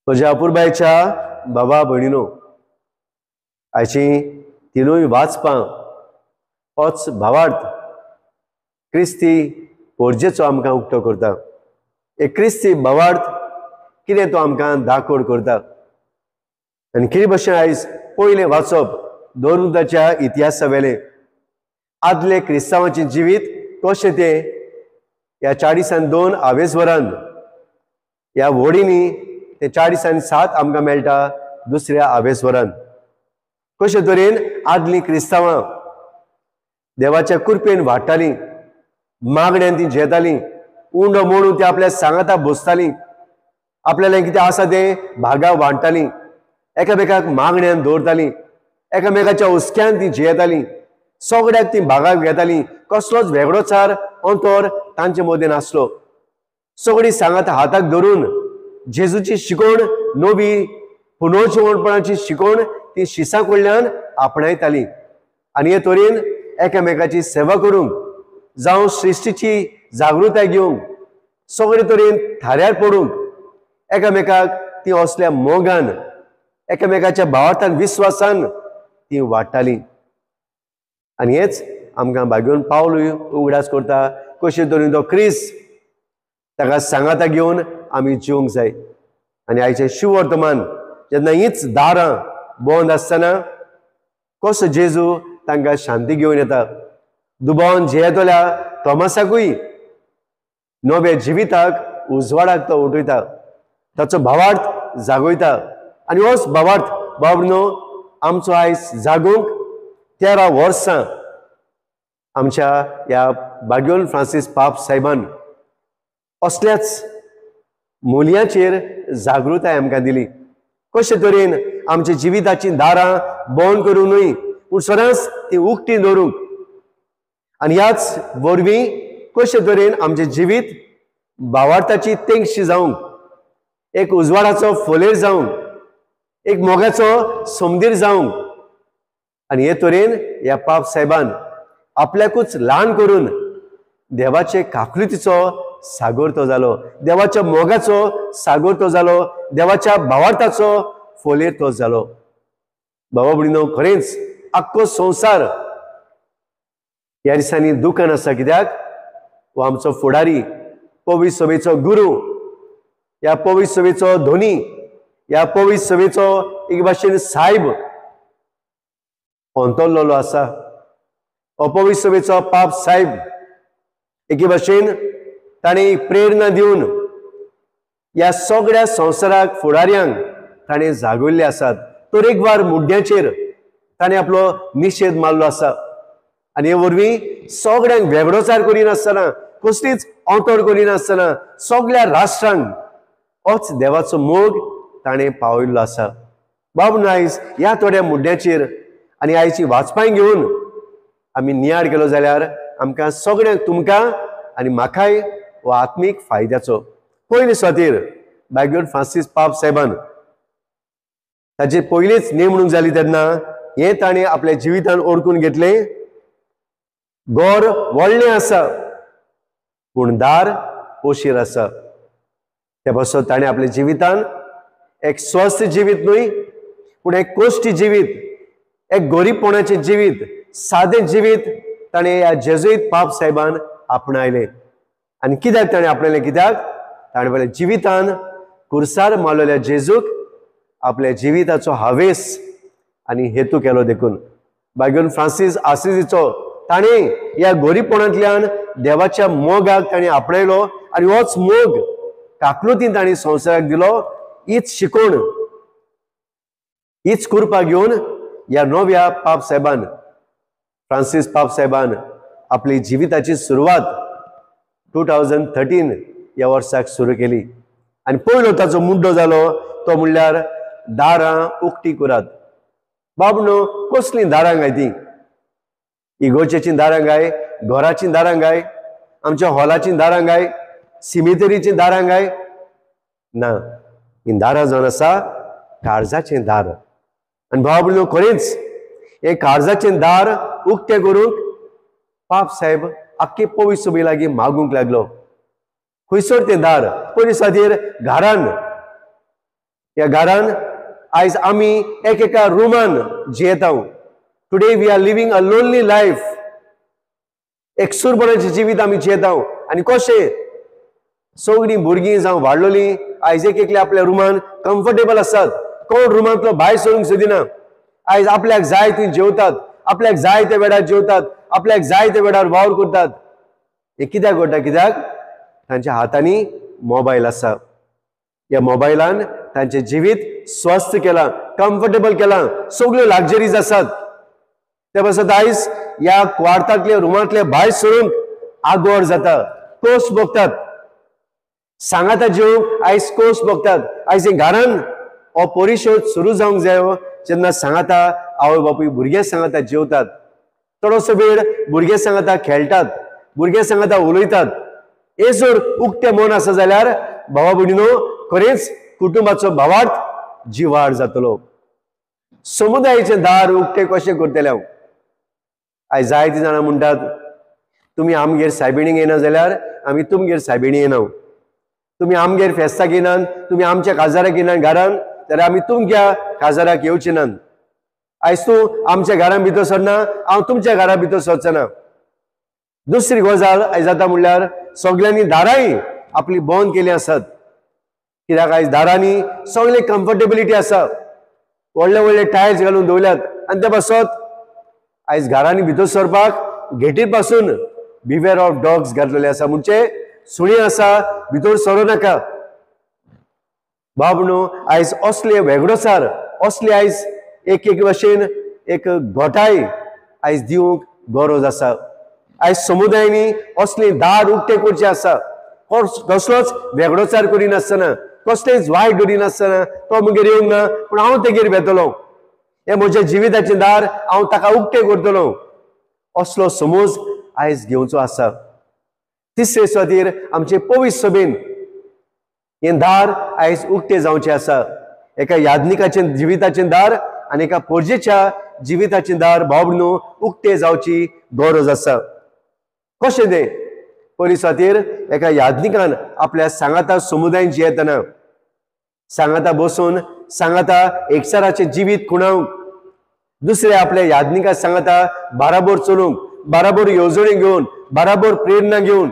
म्हज्या अपुरबायच्या बाबा भयणीनो, आयची तिनूय वाचपां होच भावार्थ क्रिस्ती पोरजेचो आमकां उक्तो करता। एक क्रिस्ती भावार्थ कितें तो आमकां दाखोड करता आनी कितें भशेन आयज पयलें वाचप दोरुदाच्या इतिहासा वेलें आदले क्रिस्तांवांचें जिवीत कशें तें ह्या 40 आवेसवरान ह्या व्हडींनी ते 40 आमकां मेळटा दुसऱ्या आवेसवरान। कशे तरेन आदलीं क्रिस्तांवां देवाच्या कृपेन वाडटालीं, मागण्यांत तीं जेतालीं, उंडो मोडून तीं आपल्या सांगाता बसतालीं, आपल्यालें कितें आसा तें भागां वाडटालीं, एकामेकाक मागण्यांत दवरतालीं, एकामेकाच्या हुस्क्यान तीं जियेतालीं, सगळ्याक तीं भागाक घेतालीं। कसलोच वेगळोचार अंतर तांचे मदीं नासलो। सगळीं सांगात हाताक धरून जेजूची शिकवण, नवी पुनर्जीवणपणाची शिकवण ती शिसां कडल्यान आपणायतालीं आनी हे तरेन एकामेकाची सेवा करूंक जावं सृश्टीची जागृताय घेवंक सगळे तरेन थाऱ्यार पडूंक एकामेकाक ती असल्या मोगान एकामेकाच्या भावार्थान विस्वासान ती वाडटालीं। आनी हेच आमकां भाग्योन पावलूय उगडास करता कशे तरेन तो क्रिस्त ताका सांगाता घेवन आमी जिवंक जाय। आनी आयचें शिव वर्तमान जेन्ना हींच दारां बंद आसतना कसो जेजू तांकां शांती घेवन येता, दुबावन जियेतल्या तोमासाकूय नव्या जिविताक उजवाडाक तो उठयता, ताचो भावार्थ जागयता। आनी होच भावार्थ बाबनो आमचो आयज जागूंक 13 वर्सां आमच्या ह्या भाग्योन फ्रांसीस पाप साहेबान असल्याच मुलयांचेर जागृताय आमकां दिली। कशे तरेन आमच्या जिविताची दारां बंद करूं न्हय पूण सदांच ती उक्ती दवरूंक आनी ह्याच वरवीं कशे तरेन आमचें जिवीत भावार्थाची तेंगशी जावंक, एक उजवाडाचो फोलेर जावंक, एक मोगाचो समदीर जावंक। आनी हे तरेन ह्या पाप साहेबान आपल्याकूच ल्हान करून देवाचे काकुलीतीचो सागर तो जालो, देवाच्या मोगाचो सागर तो जालो, देवाच्या भावार्थाचो फोलेर तो जालो। भावा भयणीनो, खरेंच आख्खो संवसार ह्या दिसांनी दुखान आसा। कित्याक हो आमचो फुडारी, पवित्र सभेचो गुरू, ह्या पवित्र सभेचो धोनी, ह्या पवित्र सभेचो एक भाशेन साहेब अंतरलेलो आसा। अपवित्र सभेचो पाप साहेब एके भाशेन ताणें प्रेरणा दिवन ह्या सगळ्या संवसाराक फुडाऱ्यांक ताणें जागयल्ले आसात। तरेकवार मुद्द्याचेर ताणें आपलो निशेध मारलो आसा आनी हे वरवीं सगळ्यांक वेगळोचार करिनासतना, कसलीच अंतर करिनासतना सगळ्या राष्ट्रांक होच देवाचो मोग ताणें पावयल्लो आसा। बाबून आयज ह्या थोड्या मुद्द्याचेर आनी आयची वाचपाय घेवन आमी नियाळ केलो जाल्यार आमकां सगळ्यांक, तुमकां आनी म्हाकाय हो आत्मीक फायद्याचो। पयले सुवातेर भाग्योन फ्रांसीस पाप साहेबान ताची पयलीच नेमणूक जाली तेन्ना हें ताणें आपल्या जिवितान ओळखून घेतलें, घर व्हडलें आसा पूण दार पोशीर आसा। ते पासून ताणें आपल्या जिवितान एक स्वस्थ जिवीत न्हय पूण एक कोश्टी जिवीत, एक गरीबपणाचें जिवीत, सादें जिवीत ताणें ह्या जेजुईत पाप साहेबान आपणायलें। आनी कित्याक ताणें आपणायलें? कित्याक ताणें आपल्या जिवितान कुर्सार मारलेल्या जेजूक आपल्या जिविताचो हावेस आनी हेतू केलो देखून। भाग्योन फ्रांसीस आसिसीचो ताणें ह्या गरीबपणांतल्यान देवाच्या मोगाक ताणें आपणायलो आनी होच मोग काकुलीतीन ताणें संवसाराक दिलो। हीच शिकवण, हीच कृपा घेवन ह्या नव्या पाप साहेबान, फ्रांसीस पाप साहेबान आपली जिविताची सुरवात 2013 ह्या वर्साक सुरू केली। आनी पयलो ताचो मुड्डो जालो तो म्हणल्यार दारां उक्ती करात। बाबनो, कसलीं दारां गाय ती? इगोर्जेचीं दारां गाय, घराचीं दारां गाय, आमच्या हॉलाचीं दारां गाय, सिमितेरीचीं दारां गाय? ना, हीं दारां जावन आसा काळजाचें दार। आनी भावा भयणीनो, खरेंच हे काळजाचें दार उक्तें करूंक पाप साहेब आख्खे पवित्र सभे लागीं मागूंक लागलो। खंयसर तें दार? पयलीं सुवातेर घरान या घरान आयज आमी एक एका रुमान जियेता. Today we are living a lonely life. एकसूरपणाचें जिवीत आमी जियेता. आनी कशें सगळीं भुरगीं जावं वाडलोलीं आयज एक एकले आपल्या रुमान कम्फर्टेबल आसात. कोण रुमांतलो भायर सरूंक सोदिना. आयज आपल्याक जाय थंय जेवतात, आपल्याक जाय त्या वेळार जेवतात, आपल्याक जाय त्या वेळार वावर करतात. हे कित्याक घडटा? कित्याक तांच्या हातांनी मोबायल आसा. या मोबायलान तांचें जिवीत स्वस्थ केलां, कम्फर्टेबल केलां, सगळ्यो लग्जरीज आसात. ते पासत आयज या क्वार्टांतले रुमांतले भायर सरूंक आगोड जाता. कोस भोगतात. सांगाता जेवंक आयज कोस भोगतात. आयज घरान हो परिशोध सुरू जावंक जायो जेन्ना सांगाता आवय बापूय भुरग्यां सांगाता जेवतात. थोडोसो वेळ भुरग्यां सांगाता खेळटात, भुरग्यां सांगाता उलयतात. हे जर उक्तें मन आसा जाल्यार भावा भयणीनो खरेंच कुटुंबाचो भावार्थ जिवाड जातलो. समुदायाचें दार उक्तें कशें करतले हांव? आयज जायतीं जाणां म्हणटात तुमी आमगेर सायबिणीक येना जाल्यार आमी तुमगेर सायबिणी येना. तुमी आमगेर फेस्ताक येनात, तुमी आमच्या काजाराक येनात घरान जाल्यार आमी तुमच्या काजाराक येवचे नात. आयज तूं आमच्या घरान भितर सरना, हांव तुमच्या घरा भितर सरचो ना. दुसरी गजाल आयज जाता म्हणल्यार सगळ्यांनी दारांय आपली बंद केली आसात. कित्याक आयज दारांनी सगळे कम्फर्टेबिलिटी आसा. व्हडले व्हडले टायल्स घालून दवरल्यात आनी ते पासत आयज घरांनी भितर सरपाक गेटीर पासून बिवेर ऑफ डॉग्स घातलेले आसा. म्हणजे सुणी आसा, भितर सरो नाका. बाबणो आयज असले वेगळोसार, असले आयज एक एक भाशेन एक घोटाय आयज दिवंक गरज आसा. आयज समुदायांनी असले दार उक्ते करचे आसा. कसलोच वेगळोसार करिनासतना, कसलेच वायट करिनासतना तो मुगेर येवंक ना पूण हांव तेगेर भेटलो. हे म्हज्या जिविताचें दार हांव ताका उक्तें करतलो. असलो समज आयज घेवचो आसा. तिसरे सुवातेर आमचे पवित्र सभेन हें दार आयज उक्तें जावचें आसा. एका याज्ञिकाचें जिविताचें दार आनी एका पोरजेच्या जिविताचें दार भाव भयणो उक्तें जावची गरज आसा. कशें तें? पयली सुवातेर एका याज्ञिकान आपल्या सांगाता समुदायान जियेतना सांगाता बसून सांगाता एकचाराचें जिवीत खुणावंक, दुसरे आपल्या याज्ञिकाक सांगाता बाराबर चलूंक, बाराबर येवजणी घेवन, बाराबर प्रेरणा घेवन,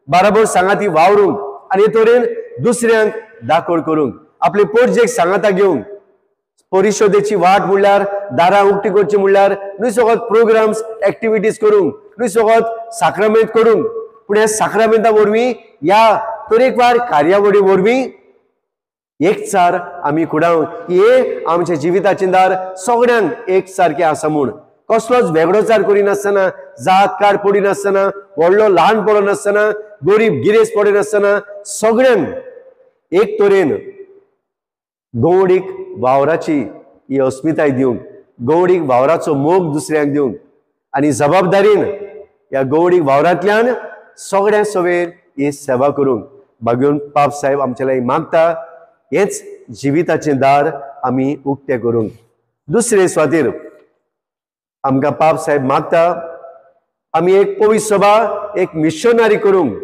बाराबर सांगाती वावरूंक आनी हे तरेन दुसऱ्यांक दाखोड करूंक, आपले पोरजेक सांगाता घेवंक. परिशोधेची वाट म्हणल्यार दारां उक्ती करची म्हणल्यार न्हय फकत प्रोग्राम्स एक्टिविटीज करूंक, न्हय फकत साक्रामेंत करूंक, पूण ह्या साक्रामेंता वरवीं ह्या तरेकवार कार्यावळी वरवीं एकचार आमी खुडावंक. हे आमच्या जिविताचें दार सगळ्यांक एक सारकें आसा म्हूण. कसलोच वेगळोचार करिनासतना, जात काड पडिनासतना, व्हडलो ल्हान पडनासतना, गरीब गिरेस्त पडिनासतना सगळ्यांक एक तरेन गवडीक वावराची ही अस्मिताय दिवंक, गवडीक वावराचो मोग दुसऱ्यांक दिवंक आनी जबाबदारीन ह्या गवडीक वावरांतल्यान सगळ्या सवेर ही सेवा करूंक भाग्योन पाप साहेब आमचे लागीं मागता. हेच जिविताचें दार आमी उक्तें करूंक. दुसरे सुवातेर आमकां पाप साहेब मागता आमी एक पवित्र सभा, एक मिशनरी करूंक,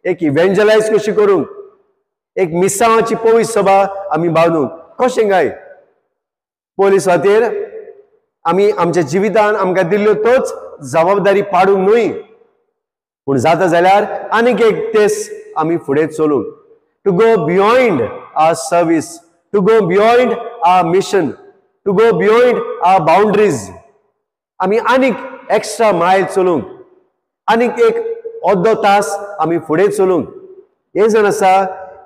एक इव्हेंजलायज कशी करूंक, एक मिसावाची पवित्र सभा आमी बांदूंक. कशें काय? पयली सुवातेर आमी आमच्या जिवितान आमकां दिल्ल्यो तोच जबाबदारी पाडूंक न्हय, पूण जाता जाल्यार आनीक एक तेस आमी फुडें चलूंक. To go beyond our service, to go beyond our mission, to go beyond our boundaries. आमी आनीक एक्स्ट्रा मायल चलूंक, आनीक एक अर्दो तास आमी फुडें चलूंक. हे जण आसा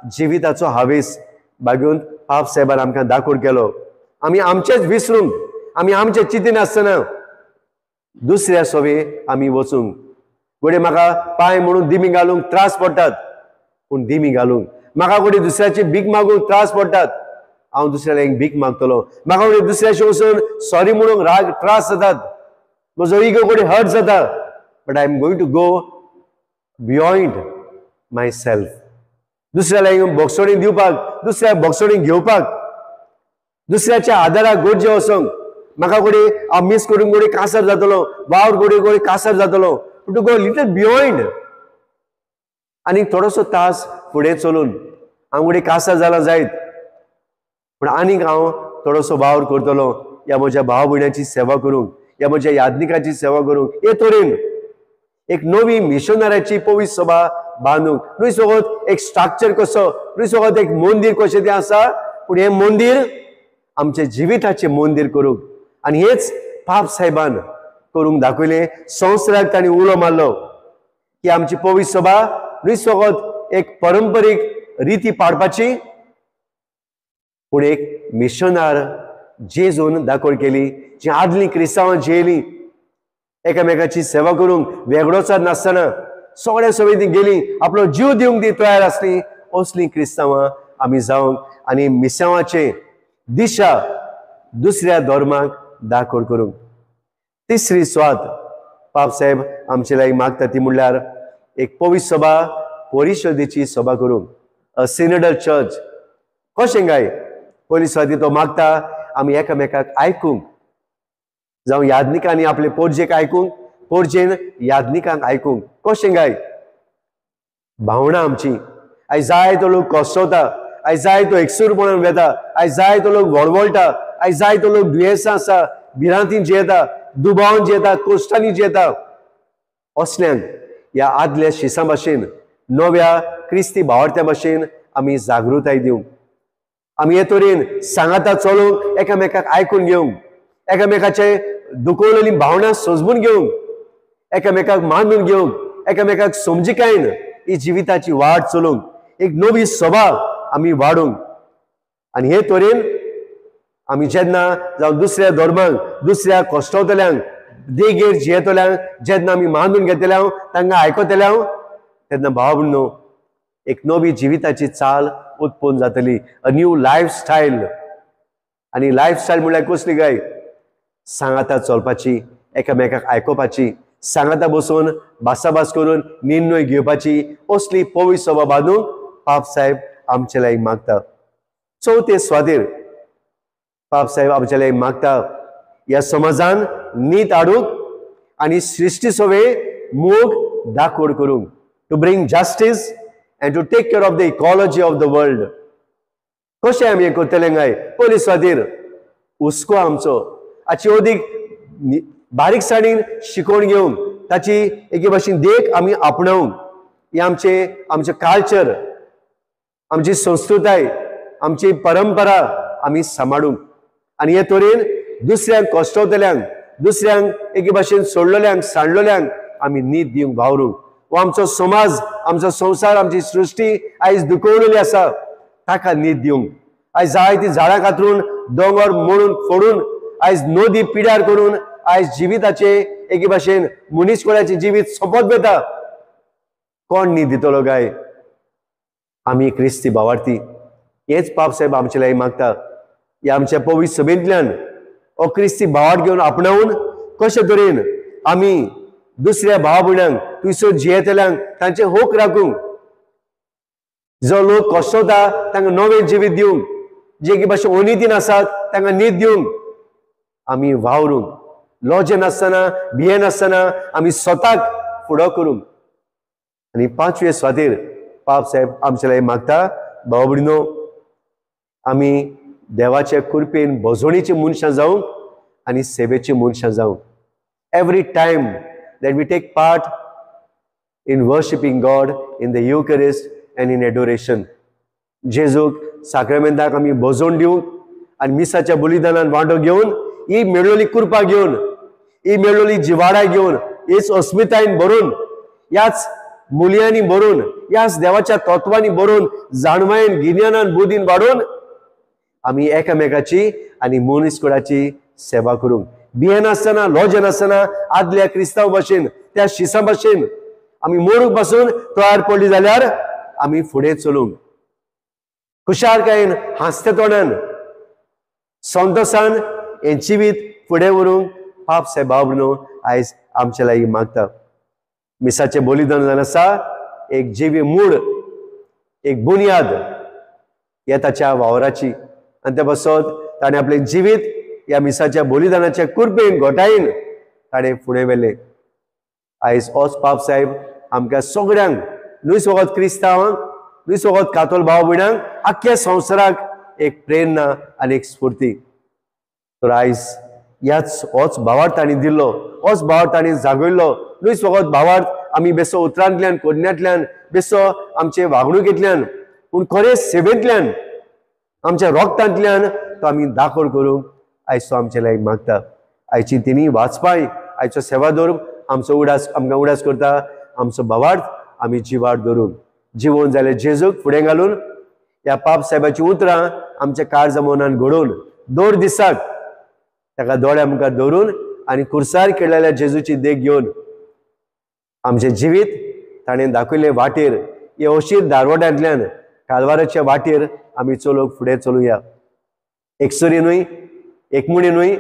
जिविताचो हावेस बागून पाप साहेबान आमकां दाखोड केलो. आमी आमचेच विसरूंक, आमी आमचे चिंतीन आसतना दुसऱ्या सवे आमी वचूंक. घोडे म्हाका पांय म्हणून दिमी घालूंक त्रास पडटात, पूण दिमी घालूंक. म्हाका घोडे दुसऱ्याची भीक मागूंक त्रास पडटात, हांव दुसऱ्याला एक भीक मागतलो. म्हाका घोडे दुसऱ्याशी वचून सॉरी म्हणूंक राग त्रास जातात, म्हजो इगो घोडे हर्ट जाता, but I am going to go beyond myself. दुसऱ्याला बोगसोडी दिवपाक, दुसऱ्या बोगसोडी घेवपाक, दुसऱ्याच्या आदाराक गोडजे वचोंक. म्हाका घोडे हांव मिस करून घोडे कासार जातलो, वावर घोडे घोडे कासार जातलो, टू गो लिटल बियॉन्ड. आनी थोडोसो तास फुडें चलून हांव घोडे कासार जाला जायत, पण आनीक हांव थोडोसो वावर करतलो ह्या म्हज्या भाव भयणाची सेवा करूंक, ह्या म्हज्या याज्ञिकाची सेवा करूंक, हे तरेन एक नवी मिशनराची पवित्र सभा बांदूंक. न्हय सोबत एक स्ट्रक्चर कसो, न्हय सोबत एक मंदिर कशें तें आसा, पूण हें मंदिर आमचे जिविताचें मंदिर करूंक. आनी हेच पाप साहेबान करूंक दाखयलें. संवसाराक तांणी उलो मारलो की आमची पवित्र सभा न्हय सोबत एक पारंपारीक रिती पाळपाची, पूण एक मिशनार जेजून दाखोड केली, जी आदली क्रिस्तांवां जेली एकामेकाची सेवा करूंक वेगळोच नासतना सगळ्या सवयी गेली, आपलो जीव दिवंक ती तयार आसली. असली क्रिस्तांवां आमी जावंक आनी मिसावाचे दिशा दुसऱ्या धर्माक दाखोड करूंक. तिसरी स्वात पाप साहेब आमचे लागीं मागता ती म्हणल्यार एक पवित्र सभा परिशदेची सभा करूंक, अ सिनोडल चर्च. कशें काय पयली स्वाती तो मागता आमी एकामेकाक आयकूंक, जावं याज्ञिकांनी आपले पोरजेक आयकूंक, पोरजेन याज्ञिकांक आयकूंक. कशें काय भावना आमची. आयज जाय तो लोक कोसवता, आयज जाय तो एकसूरपणान वेता, आयज जाय तो लोक वळवळटा, आयज जाय तो लोक दुयेंसां आसा, भिरांतीन जियेता, दुबावान जियेता, कोश्टांनी जियेता. असल्यांक ह्या आदल्या शिसां भाशेन, नव्या क्रिस्ती भावार्थ्या भाशेन आमी जागृताय दिवंक, आमी हे तरेन सांगाता चलोवंक, एकामेकाक आयकून घेवंक, एकामेकाचे दुखवलेली भावना सजमून घेवंक, एकामेकाक मानून घेवंक, एकामेकाक समजिकायेन ही जिविताची वाट चलोवंक, एक नवी सभा आमी वाडूंक. आनी हे तरेन आमी जेन्ना जावं दुसऱ्या धर्मांक, दुसऱ्या कोश्टवतल्यांक, देगेर जियेतल्यांक जेन्ना आमी मानून घेतल्या, तांकां आयकतल्या, तेन्ना भाव भयणो एक नवी जिविताची चाल उत्पन्न जातली, अ न्यू लायफस्टायल. आनी लायफस्टायल म्हळ्यार कसली काय, सांगाता चलपाची, एकामेकाक आयकोपाची, सांगाता बसून भासाभास करून निर्णय घेवपाची, असली पवित्र सभा बांदूंक पाप साहेब आमचे लागीं मागता. चवथे स्वातेर पाप साहेब आमचे लागीं मागता ह्या समाजान नीत हाडूंक आनी सृश्टी सवे मोग दाखोड करूंक, to bring justice and to take care of the ecology of the world. कशें आमी हें करतले काय पयली स्वातेर हुस्को आमचो हाची अदीक बारीकसाणीन शिकोवन घेवंक, ताची एके भाशेन देख आमी आपणावंक, ही आमचे कल्चर, आमची संस्कृताय, आमची परंपरा आमी सांबाळूंक. आनी हे तरेन दुसऱ्यांक कोश्टवतल्यांक, दुसऱ्यांक एके भाशेन सोडलेल्यांक, सांडलेल्यांक आमी नीत दिवंक वावरूंक. वो आमचो समाज, आमचो संवसार, आमची सृश्टी आयज दुखवलेली आसा, ताका नीत दिवंक. आयज जाय ती झाडां कातरून, दोंगर मोडून फोडून, आयज नदी पिड्यार करून आयज जिविताचे एके भाशेन मनीसकुळाचें जिवीत सोंपत वता. कोण न्ही दितलो काय? आमी क्रिस्ती भावार्थी. हेच पाप साहेब आमचे लागीं मागता. ह्या आमच्या पवित्र सभेंतल्यान हो क्रिस्ती भावार्थ घेवन आपणावून कशे तरेन आमी दुसऱ्या भाव भयणांक, तुयसर जियेतल्यांक तांचे होक राखूंक, जो लोक कोसवता तांकां नवें जिवीत दिवंक, जे एके भाशेन अनितीन आसात तांकां न्हीद दिवंक आमी वावरूंक, लॉजे नासतना, भिये नासतना आमी स्वताक फुडो करूंक. आनी पांचवे स्वातेर पाप साहेब आमचे लागीं मागता भाव भयणो, आमी देवाच्या कृपेन भोजवणीची मनशां जावंक आनी सेवेची मनशां जावंक. Every time that we take part in worshiping God in the Eucharist and in adoration. जेजूक साक्रामेंताक आमी भोजवण दिवंक आनी मिसाच्या बलिदानान वांटो घेवन ही मेळ्ळेली कृपा घेवन, ही मेळ्ळेली जिवाडाय घेवन, हेच अस्मितायेन भरून, ह्याच मुल्यांनी भरून, ह्याच देवाच्या तत्वांनी भरून, जाणवायेन, गिन्यानान, बुद्धीन वाडून आमी एकामेकाची आनी मनीसकुळाची सेवा करूंक. भियेन आसतना, लॉजेन आसतना, आदल्या क्रिस्तांव भाशेन, त्या शिसां भाशेन आमी मोरूंक पासून तयार पडली जाल्यार आमी फुडें चलूंक खुशालकायेन, हांसते तोंडान, संतोशान हें जिवीत फुडें व्हरूंक पाप साहेब भाव भयणो आयज आमचे लागीं मागता. मिसाचें बलिदान जावन आसा एक जिवी मूळ, एक बुन्याद ह्या ताच्या वावराची, आनी त्या पासत ताणें आपलें जिवीत ह्या मिसाच्या बलिदानाच्या कृपेन, घोटायेन ताणें फुडें व्हेलें. आयज होच पाप साहेब आमकां सगळ्यांक, न्हय फकत क्रिस्तांवांक, न्हय फकत कातोल भाव भयणांक, आख्ख्या संवसाराक एक प्रेरणा आनी एक स्फूर्ती. तर आयज होच भावार्थ ताणी दिल्लो, होच भावार्थ ताणी जागयल्लो. नुयच फकत भावार्थ आमी बेश्टो उतरांतल्यान कोडण्यांतल्यान बेश्टो आमचे वागणुकेंतल्यान पूण खरें सेवेंतल्यान आमच्या रोगतांतल्यान तो आमी दाखोड करूंक आयज तो आमचे लायक मागता. आयची तिनी वाचपाय आयचो सेवादोर आमचो आमकां उडास करता. आमचो भावार्थ आमी जिवार धरून जिवोवन जाल्यार जेजूक फुडें घालून ह्या पाप साहेबाची उतरां आमच्या काळजा मनान घडोवन दर दिसाक ताका दोळ्या मुखार दवरून आनी कुर्सार केलेल्या जेजूची देख घेवन आमचें जिवीत ताणें दाखयले वाटेर हे अशीर दारवट्यांतल्यान कालवाराच्या वाटेर आमी चलोवंक फुडें चलुया. एकसुरी न्हय, एकमुणी न्हय,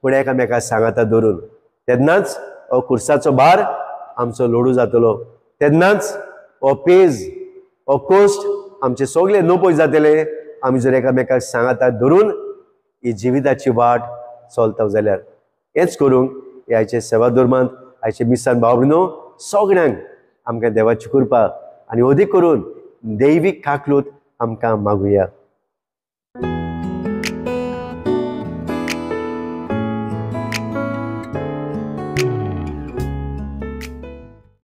पूण एकामेकाक सांगाता धरून. तेन्नाच हो कुर्साचो भार आमचो लोडू जातलो. तेन्नाच हो पेज हो कोश्ट आमचे सगळे नोपय जातले. आमी जर एकामेकाक सांगाता धरून ही जिविताची वाट चलता जाल्यार हेच करूंक हे आयचे सेवा धर्मांत आयचे मिसान भाव भयणो सगळ्यांक आमकां देवाची कृपा आनी अदीक करून दैवीक काकलूत आमकां मागुया.